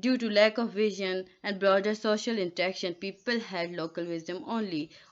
Due to lack of vision and broader social interaction, people had local wisdom only.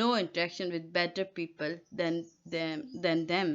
no interaction with better people than them.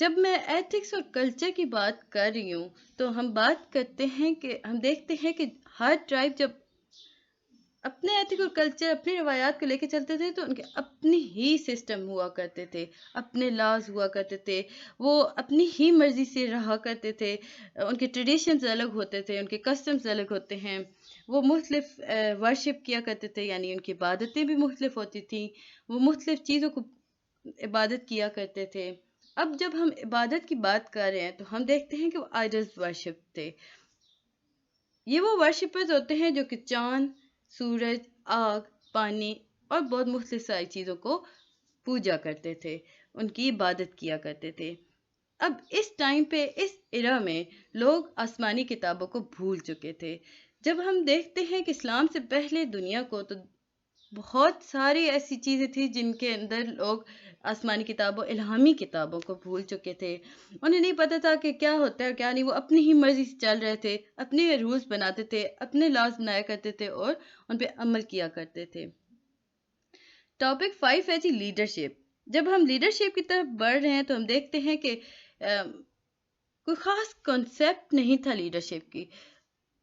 جب میں ethics اور culture کی بات کر رہی ہوں تو ہم بات کرتے ہیں کہ ہم دیکھتے ہیں کہ ہر ٹرائب جب اپنے ایتھک اور کلچر اپنی روایات کو لے کے چلتے تھے تو ان کے اپنی ہی سسٹم ہوا کرتے تھے، اپنے لاز ہوا کرتے تھے، وہ اپنی ہی مرضی سے رہا کرتے تھے، ان کے ٹریڈیشنز الگ ہوتے تھے، ان کے کسٹمز الگ ہوتے ہیں، وہ مختلف ورشپ کیا کرتے تھے، یعنی ان کی عبادتیں بھی مختلف ہوتی تھیں، وہ مختلف چیزوں کو عبادت کیا کرتے تھے۔ اب جب ہم عبادت کی بات کر رہے ہیں تو ہم دیکھتے ہیں کہ وہ آئیڈلز ورشپ تھے۔ یہ وہ ورشپرز ہوتے ہیں جو کہ چاند، سورج، آگ، پانی اور بہت مختلف ساری چیزوں کو پوجا کرتے تھے، ان کی عبادت کیا کرتے تھے۔ اب اس ٹائم پہ اس ایرا میں لوگ آسمانی کتابوں کو بھول چکے تھے۔ جب ہم دیکھتے ہیں کہ اسلام سے پہلے دنیا کو تو بہت ساری ایسی چیزیں تھیں جن کے اندر لوگ آسمانی کتابوں الہامی کتابوں کو بھول چکے تھے، انہیں نہیں پتا تھا کہ کیا ہوتا ہے اور کیا نہیں، وہ اپنی ہی مرضی سے چل رہے تھے، اپنے رولز بناتے تھے، اپنے لاز بنایا کرتے تھے اور ان پہ عمل کیا کرتے تھے۔ ٹاپک 5 ہے جی لیڈرشپ۔ جب ہم لیڈرشپ کی طرف بڑھ رہے ہیں تو ہم دیکھتے ہیں کہ کوئی خاص کنسیپٹ نہیں تھا لیڈرشپ کی،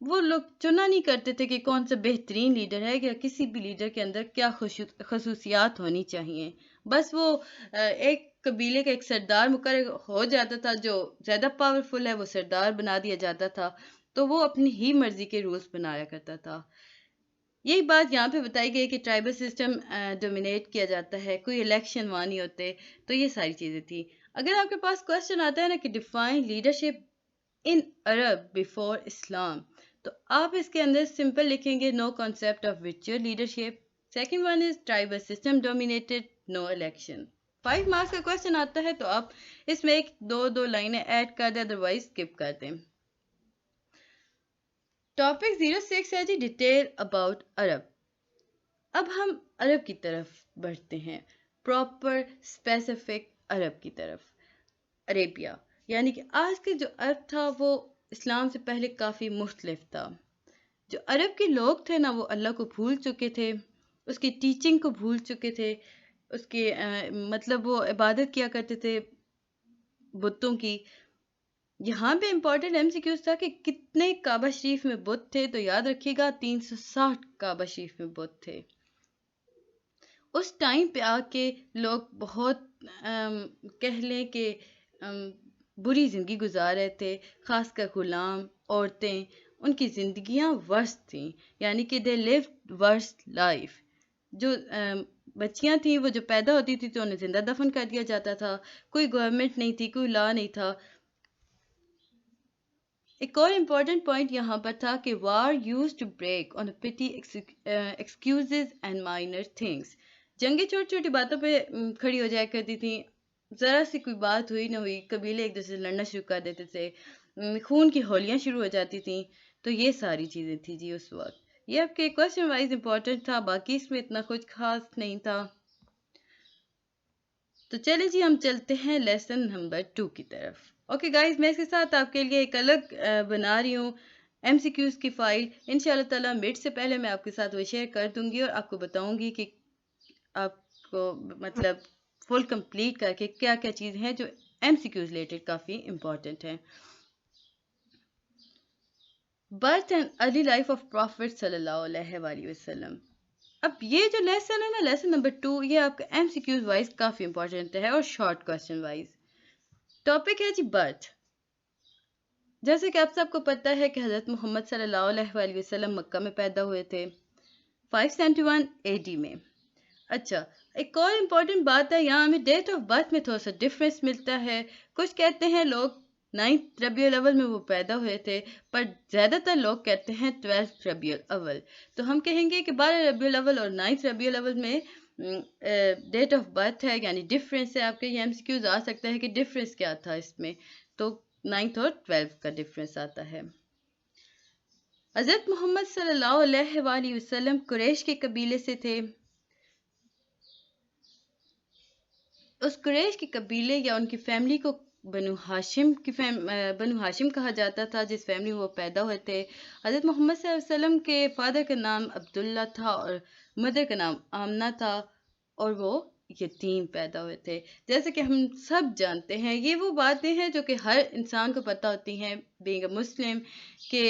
وہ لوگ چنا نہیں کرتے تھے کہ کون سا بہترین لیڈر ہے یا کسی بھی لیڈر کے اندر کیا خصوصیات ہونی چاہیے، بس وہ ایک قبیلے کا ایک سردار مقرر ہو جاتا تھا، جو زیادہ پاورفل ہے وہ سردار بنا دیا جاتا تھا، تو وہ اپنی ہی مرضی کے رولز بنایا کرتا تھا۔ یہی بات یہاں پہ بتائی گئی کہ ٹرائبل سسٹم ڈومینیٹ کیا جاتا ہے، کوئی الیکشن وہاں نہیں ہوتے، تو یہ ساری چیزیں تھیں۔ اگر آپ کے پاس کوشچن آتا ہے نا کہ define leadership in Arab before Islam, تو آپ اس کے اندر سمپل لکھیں گے no concept of virtual leadership, second one is tribal system dominated, no election. 5 marks کا کوشچن آتا ہے تو آپ اس میں ایک دو لائنیں ایڈ کر دیں، ادروائز اسکپ کر دیں۔ ٹاپک 06 ہے جی ڈیٹیل اباؤٹ عرب۔ اب ہم عرب کی طرف بڑھتے ہیں، پراپر اسپیسیفک عرب کی طرف، عربیہ، یعنی کہ آج کے جو عرب تھا وہ اسلام سے پہلے کافی مختلف تھا۔ جو عرب کے لوگ تھے نا وہ اللہ کو بھول چکے تھے، اس کی ٹیچنگ کو بھول چکے تھے، اس کے مطلب وہ عبادت کیا کرتے تھے بتوں کی۔ یہاں پہ امپورٹنٹ ایم سی کیوز تھا کہ کتنے کعبہ شریف میں بت تھے، تو یاد رکھیے گا 360 کعبہ شریف میں بت تھے۔ اس ٹائم پہ آ کے لوگ بہت کہہ لیں کہ بری زندگی گزار رہے تھے، خاص کر غلام، عورتیں، ان کی زندگیاں ورسٹ تھیں، یعنی کہ دے لیوڈ ورسٹ لائف۔ جو بچیاں تھیں وہ جو پیدا ہوتی تھی تو انہیں زندہ دفن کر دیا جاتا تھا، کوئی گورنمنٹ نہیں تھی، کوئی لا نہیں تھا۔ ایک اور امپورٹنٹ پوائنٹ یہاں پر تھا کہ وار یوز ٹو بریک آن پیٹی ایکسکیوزز اینڈ مائنر تھنگس۔ جنگیں چھوٹی چھوٹی باتوں پہ کھڑی ہو جایا کرتی تھیں، ذرا سی کوئی بات ہوئی نہ ہوئی قبیلے ایک دوسرے سے لڑنا شروع کر دیتے تھے، خون کی ہولیاں شروع ہو جاتی تھیں، تو یہ ساری چیزیں تھیں جی اس وقت۔ یہ آپ کے کوشچن وائز امپورٹنٹ تھا، باقی اس میں اتنا کچھ خاص نہیں تھا۔ تو چلے جی ہم چلتے ہیں لیسن نمبر 2 کی طرف۔ اوکے گائز، میں اس کے ساتھ آپ کے لیے ایک الگ بنا رہی ہوں ایم سی کیوز کی فائل، انشاءاللہ تعالیٰ مڈ سے پہلے میں آپ کے ساتھ وہ شیئر کر دوں گی اور آپ کو بتاؤں گی کہ آپ کو مطلب فل کمپلیٹ کر کے کیا کیا چیزیں ہیں جو ایم سی کیوز ریلیٹڈ کافی امپورٹنٹ ہیں۔ Birth and early life of prophet صلی اللہ علیہ وآلہ وسلم۔ اب یہ جو لیسن ہے نا، لیسن نمبر 2، یہ آپ کا ایم سی کیوز وائز کافی امپورٹنٹ ہے اور شارٹ کوسچن وائز۔ ٹاپک ہے جی برتھ۔ جیسے کہ آپ سب کو پتہ ہے کہ حضرت محمد صلی اللہ علیہ وآلہ وسلم مکہ میں پیدا ہوئے تھے 571 اے ڈی میں۔ اچھا، ایک اور امپورٹنٹ بات ہے، یہاں ہمیں ڈیٹ آف برتھ میں تھوڑا سا ڈفرینس ملتا ہے۔ کچھ کہتے ہیں لوگ 9 ربیع الاول میں وہ پیدا ہوئے تھے، پر زیادہ تر لوگ کہتے ہیں 12 ربیع الاول۔ تو ہم کہیں گے کہ 12 ربیع الاول اور 9 ربیع الاول میں ڈیٹ آف برتھ ہے، یعنی ڈفرینس ہے۔ آپ کے یہ ایم سی کیوز آ سکتا ہے کہ ڈفرینس کیا تھا اس میں، تو 9 اور 12 کا ڈفرینس آتا ہے۔ حضرت محمد صلی اللہ علیہ وآلہ وسلم قریش کے قبیلے سے تھے۔ اس قریش کے قبیلے یا ان کی فیملی کو بنو ہاشم کہا جاتا تھا، جس فیملی میں وہ پیدا ہوئے تھے۔ حضرت محمد صلی اللہ علیہ وسلم کے فادر کا نام عبداللہ تھا اور مدر کا نام آمنہ تھا، اور وہ یتیم پیدا ہوئے تھے. جیسے کہ ہم سب جانتے ہیں، یہ وہ باتیں ہیں جو کہ ہر انسان کو پتہ ہوتی ہیں بینگ اے مسلم، کہ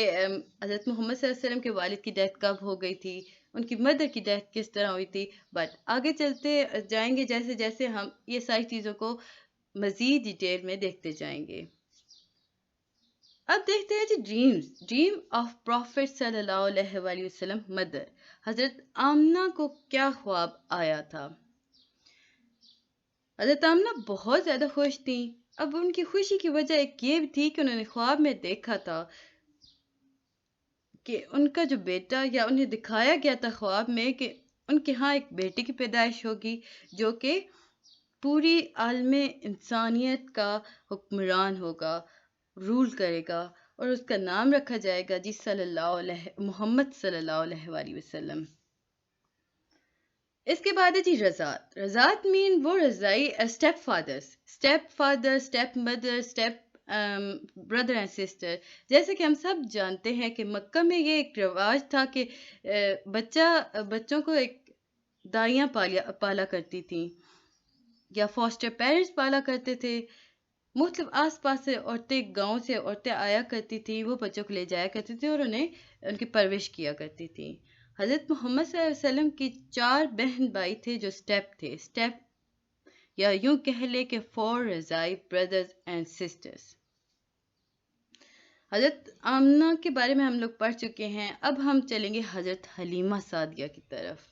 حضرت محمد صلی اللہ علیہ وسلم کے والد کی ڈیتھ کب ہو گئی تھی، ان کی مدر کی ڈیتھ کس طرح ہوئی تھی. بٹ آگے چلتے جائیں گے جیسے جیسے ہم یہ ساری چیزوں کو مزید ڈیٹیل میں دیکھتے جائیں گے. اب دیکھتے ہیں جی ڈریم آف پروفٹ صلی اللہ علیہ وآلہ وسلم مدر. حضرت آمنہ کو کیا خواب آیا تھا؟ حضرت آمنہ بہت زیادہ خوش تھیں. اب ان کی خوشی کی وجہ ایک یہ بھی تھی کہ انہوں نے خواب میں دیکھا تھا کہ ان کا جو بیٹا، یا انہیں دکھایا گیا تھا خواب میں کہ ان کے ہاں ایک بیٹے کی پیدائش ہوگی جو کہ پوری عالم انسانیت کا حکمران ہوگا، رول کرے گا، اور اس کا نام رکھا جائے گا جی محمد صلی اللہ علیہ وآلہ وسلم. اس کے بعد ہے جی رضاعت. رضاعت مین وہ رضائی step father, step mother, step brother and sister. جیسے کہ ہم سب جانتے ہیں کہ مکہ میں یہ ایک رواج تھا کہ بچوں کو ایک دائیاں پالا کرتی تھیں، یا فاسٹر پیرنٹس پالا کرتے تھے. مختلف آس پاس سے عورتیں، گاؤں سے عورتیں آیا کرتی تھیں، وہ بچوں کو لے جایا کرتی تھیں اور انہیں ان کی پرورش کیا کرتی تھیں. حضرت محمد صلی اللہ علیہ وسلم کی 4 بہن بھائی تھے جو اسٹیپ، یا یوں کہہ لے کہ 4 رضائی بردرز اینڈ سسٹرز. حضرت آمنہ کے بارے میں ہم لوگ پڑھ چکے ہیں. اب ہم چلیں گے حضرت حلیمہ سعدیہ کی طرف.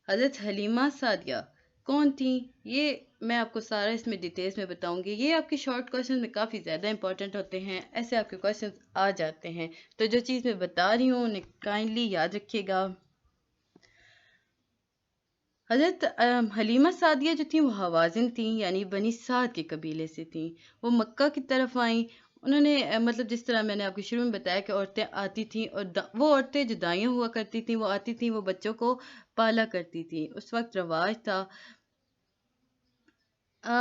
حضرت حلیمہ سعدیہ کون تھیں؟ یہ میں آپ کو سارا اس میں ڈیٹیلز میں بتاؤں گی. یہ آپ کے شارٹ کویشچن میں کافی زیادہ امپورٹنٹ ہوتے ہیں، ایسے آپ کے کویشچنز آ جاتے ہیں. تو جو چیز میں بتا رہی ہوں انہیں کائنڈلی یاد رکھیے گا. حضرت حلیمہ سعدیہ جو تھیں وہ حوازن تھیں، یعنی بنی سعد کے قبیلے سے تھیں. وہ مکہ کی طرف آئیں. انہوں نے مطلب جس طرح میں نے آپ کو شروع میں بتایا کہ عورتیں آتی تھیں، اور وہ عورتیں جو دائیاں ہوا کرتی تھیں وہ آتی تھیں، وہ بچوں کو پالا کرتی تھیں. اس وقت رواج تھا.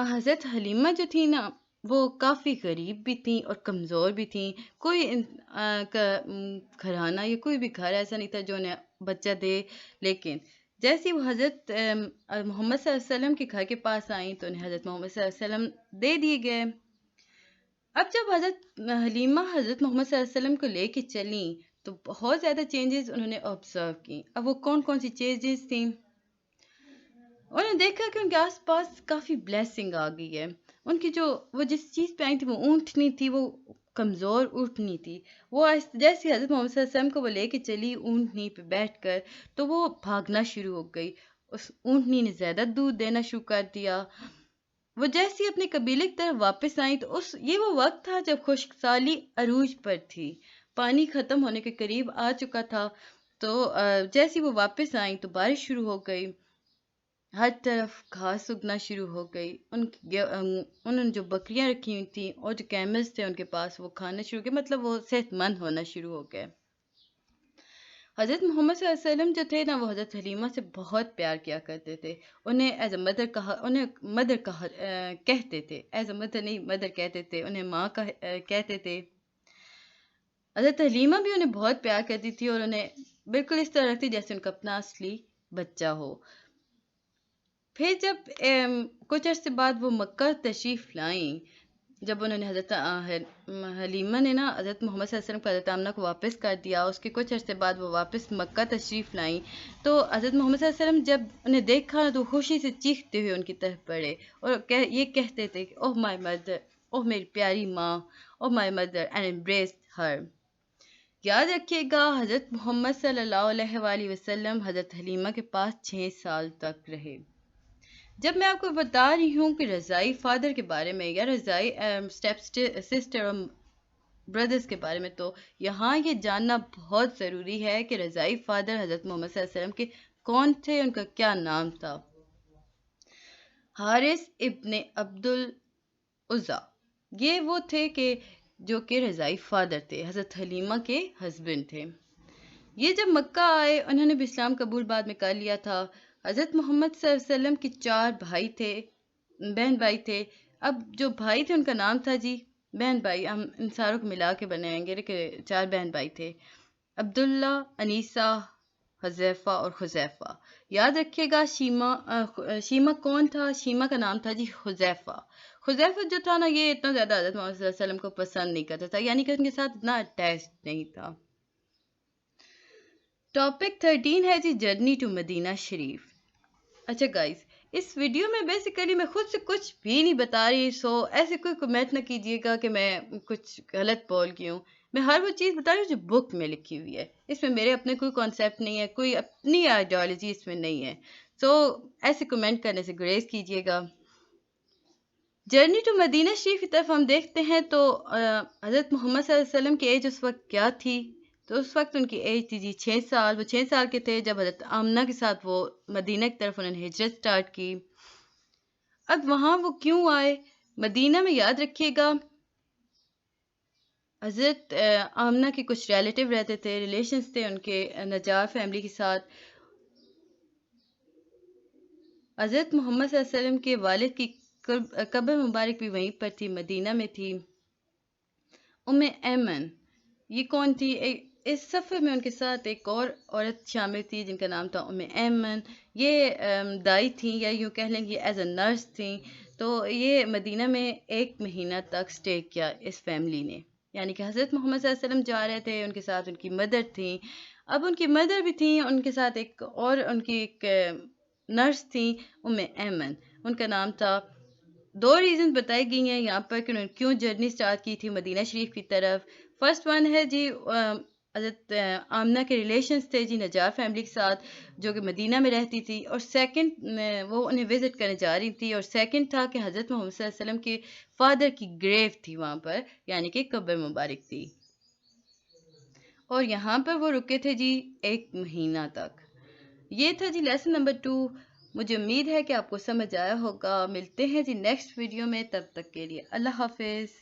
حضرت حلیمہ جو تھی نا وہ کافی غریب بھی تھیں اور کمزور بھی تھیں. کوئی گھرانہ یا کوئی بھی گھر ایسا نہیں تھا جو انہیں بچہ دے. لیکن جیسے وہ حضرت محمد صلی اللہ علیہ وسلم کے گھر کے پاس آئیں تو انہیں حضرت محمد صلی اللہ علیہ وسلم دے دیے گئے. اب جب حضرت حلیمہ حضرت محمد صلی اللہ علیہ وسلم کو لے کے چلیں تو بہت زیادہ چینجز انہوں نے آبزرو کی. اب وہ کون سی چینجز تھیں؟ انہوں نے دیکھا کہ ان کے آس پاس کافی بلیسنگ آ گئی ہے. ان کی وہ جس چیز پہ آئی تھی وہ اونٹنی تھی، وہ کمزور اونٹنی تھی. وہ جیسے حضرت محمد صلی اللہ علیہ وسلم کو وہ لے کے چلی اونٹنی پہ بیٹھ کر تو وہ بھاگنا شروع ہو گئی. اس اونٹنی نے زیادہ دودھ دینا شروع کر دیا. وہ جیسے اپنے قبیلے کی طرف واپس آئیں تو یہ وہ وقت تھا جب خشک سالی عروج پر تھی، پانی ختم ہونے کے قریب آ چکا تھا. تو جیسے وہ واپس آئیں تو بارش شروع ہو گئی، ہر طرف گھاس اگنا شروع ہو گئی. انہوں نے جو بکریاں رکھی ہوئی تھیں اور جو کیملز تھے ان کے پاس وہ کھانا شروع کیا، مطلب وہ صحت مند ہونا شروع ہو گئے. حضرت محمد صلی اللہ علیہ وسلم جو تھے نا وہ حضرت حلیمہ سے بہت پیار کیا کرتے تھے. انہیں ایز اے مدر کہتے تھے، ایز اے مدر نہیں مدر کہتے تھے، انہیں ماں کہتے تھے. حضرت حلیمہ بھی انہیں بہت پیار کرتی تھی اور انہیں بالکل اس طرح رکھتی جیسے ان کا اپنا اصلی بچہ ہو. پھر جب کچھ عرصے بعد وہ مکہ تشریف لائیں، جب انہوں نے حضرت حلیمہ نے نا حضرت محمد صلی اللہ علیہ وسلم کو حضرت آمنہ کو واپس کر دیا، اس کے کچھ عرصے بعد وہ واپس مکہ تشریف لائیں تو حضرت محمد صلی اللہ علیہ وسلم جب انہیں دیکھا تو خوشی سے چیختے ہوئے ان کی طرف پڑے اور یہ کہتے تھے کہ اوہ مائی مدر، اوہ میری پیاری ماں، oh my mother, and embraced her. یاد رکھیے گا حضرت محمد صلی اللہ علیہ وآلہ وسلم حضرت حلیمہ کے پاس 6 سال تک رہے. جب میں آپ کو بتا رہی ہوں کہ رضائی فادر کے بارے میں یا رضائی اسٹیپ سسٹر اور بردرز کے بارے میں، تو یہاں یہ جاننا بہت ضروری ہے کہ رضائی فادر حضرت محمد صلی اللہ علیہ وسلم کے کون تھے، ان کا کیا نام تھا. حارث ابن عبد العزیٰ یہ وہ تھے جو کہ رضائی فادر تھے، حضرت حلیمہ کے ہسبینڈ تھے. یہ جب مکہ آئے انہوں نے بھی اسلام قبول بعد میں کر لیا تھا. حضرت محمد صلی اللہ علیہ وسلم کے 4 بہن بھائی تھے. اب جو بھائی تھے ان کا نام تھا جی بہن بھائی، ہم ان ساروں کو ملا کے بنائیں گے کہ 4 بہن بھائی تھے. عبداللہ، انیسہ، حذیفہ اور حذیفہ. یاد رکھیے گا شیما کون تھا؟ شیما کا نام تھا جی حذیفہ. حذیفہ جو تھا نا یہ اتنا زیادہ حضرت محمد صلی اللہ علیہ وسلم کو پسند نہیں کرتا تھا، یعنی کہ ان کے ساتھ اتنا اٹیچ نہیں تھا. ٹاپک 13 ہے جی جرنی ٹو مدینہ شریف. اچھا گائز، اس ویڈیو میں بیسیکلی میں خود سے کچھ بھی نہیں بتا رہی، سو ایسے کوئی کمنٹ نہ کیجیے گا کہ میں کچھ غلط بول گئی ہوں. میں ہر وہ چیز بتا رہی ہوں جو بک میں لکھی ہوئی ہے. اس میں میرے اپنے کوئی کانسیپٹ نہیں ہے، کوئی اپنی آئیڈیالوجی اس میں نہیں ہے، سو ایسے کمنٹ کرنے سے گریز کیجیے گا. جرنی ٹو مدینہ شریف کی طرف ہم دیکھتے ہیں تو حضرت محمد صلی اللہ علیہ وسلم کی ایج اس وقت کیا تھی؟ تو اس وقت ان کی ایج تھی جی 6 سال. وہ 6 سال کے تھے جب حضرت آمنہ کے ساتھ وہ مدینہ کی طرف انہوں نے ہجرت سٹارٹ کی. اب وہاں وہ کیوں آئے؟ مدینہ میں یاد رکھیے گا حضرت آمنہ کے کچھ ریلیٹیو رہتے تھے، ریلیشنز تھے ان کے نجار فیملی کے ساتھ. حضرت محمد صلی اللہ علیہ وسلم کے والد کی قبر مبارک بھی وہیں پر تھی، مدینہ میں تھی. ام ایمن یہ کون تھی؟ اس سفر میں ان کے ساتھ ایک اور عورت شامل تھی جن کا نام تھا ام ایمن. یہ دائی تھیں یا یوں کہہ لیں کہ ایز اے نرس تھیں. تو یہ مدینہ میں 1 مہینہ تک سٹے کیا اس فیملی نے، یعنی کہ حضرت محمد صلی اللہ علیہ وسلم جا رہے تھے، ان کے ساتھ ان کی مدر تھیں. اب ان کی مدر بھی تھیں، ان کے ساتھ ایک اور ان کی ایک نرس تھیں ام ایمن. ان کا نام تھا. 2 ریزن بتائی گئی ہیں یہاں پر کہ انہوں نے کیوں جرنی سٹارٹ کی تھی مدینہ شریف کی طرف. فرسٹ ون ہے جی حضرت آمنہ کے ریلیشنز تھے جی نجار فیملی کے ساتھ جو کہ مدینہ میں رہتی تھی، اور سیکنڈ وہ انہیں وزٹ کرنے جا رہی تھی، اور سیکنڈ تھا کہ حضرت محمد صلی اللہ علیہ وسلم کے فادر کی گریو تھی وہاں پر، یعنی کہ قبر مبارک تھی، اور یہاں پر وہ رکے تھے جی 1 مہینہ تک. یہ تھا جی لیسن نمبر 2. مجھے امید ہے کہ آپ کو سمجھ آیا ہوگا. ملتے ہیں جی نیکسٹ ویڈیو میں، تب تک کے لیے اللہ حافظ.